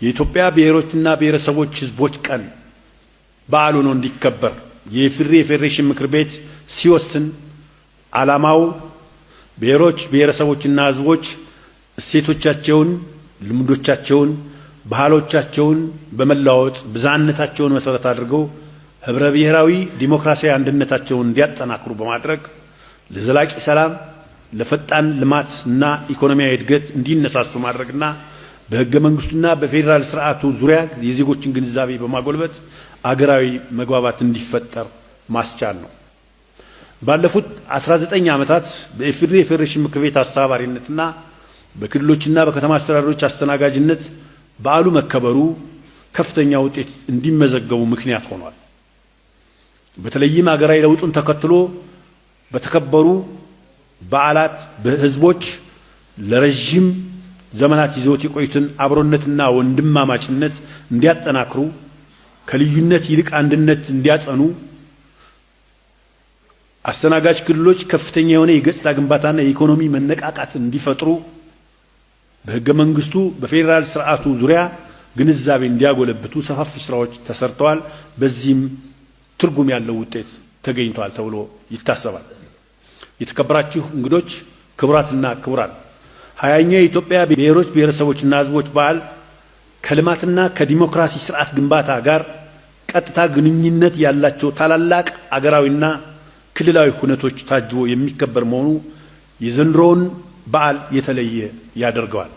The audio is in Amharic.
የኢትዮጵያ ብሔሮችና ብሔረሰቦች ህዝቦች ቀን በዓል ሆኖ እንዲከበር የኢፌዴሪ ፌዴሬሽን ምክር ቤት ሲወስን ዓላማው ብሔሮች ብሔረሰቦችና ህዝቦች እሴቶቻቸውን፣ ልምዶቻቸውን፣ ባህሎቻቸውን በመለዋወጥ ብዝሃነታቸውን መሰረት አድርገው ህብረ ብሔራዊ ዲሞክራሲያዊ አንድነታቸውን እንዲያጠናክሩ በማድረግ ለዘላቂ ሰላም፣ ለፈጣን ልማትና ኢኮኖሚያዊ እድገት እንዲነሳሱ ማድረግና በህገ መንግስቱና በፌዴራል ስርዓቱ ዙሪያ የዜጎችን ግንዛቤ በማጎልበት አገራዊ መግባባት እንዲፈጠር ማስቻል ነው። ባለፉት 19 ዓመታት በኢፌዴሪ ፌዴሬሽን ምክር ቤት አስተባባሪነትና በክልሎችና በከተማ አስተዳደሮች አስተናጋጅነት በዓሉ መከበሩ ከፍተኛ ውጤት እንዲመዘገቡ ምክንያት ሆኗል። በተለይም አገራዊ ለውጡን ተከትሎ በተከበሩ በዓላት በህዝቦች ለረጅም ዘመናት ይዘውት የቆዩትን አብሮነትና ወንድማማችነት እንዲያጠናክሩ ከልዩነት ይልቅ አንድነት እንዲያጸኑ አስተናጋጅ ክልሎች ከፍተኛ የሆነ የገጽታ ግንባታና የኢኮኖሚ መነቃቃት እንዲፈጥሩ በህገ መንግስቱ በፌዴራል ስርዓቱ ዙሪያ ግንዛቤ እንዲያጎለብቱ ሰፋፊ ስራዎች ተሰርተዋል። በዚህም ትርጉም ያለው ውጤት ተገኝቷል ተብሎ ይታሰባል። የተከበራችሁ እንግዶች፣ ክቡራትና ክቡራን፣ 20ኛው የኢትዮጵያ ብሔሮች ብሔረሰቦችና ህዝቦች በዓል ከልማትና ከዲሞክራሲ ስርዓት ግንባታ ጋር ቀጥታ ግንኙነት ያላቸው ታላላቅ አገራዊና ክልላዊ ሁነቶች ታጅቦ የሚከበር መሆኑ የዘንድሮውን በዓል የተለየ ያደርገዋል።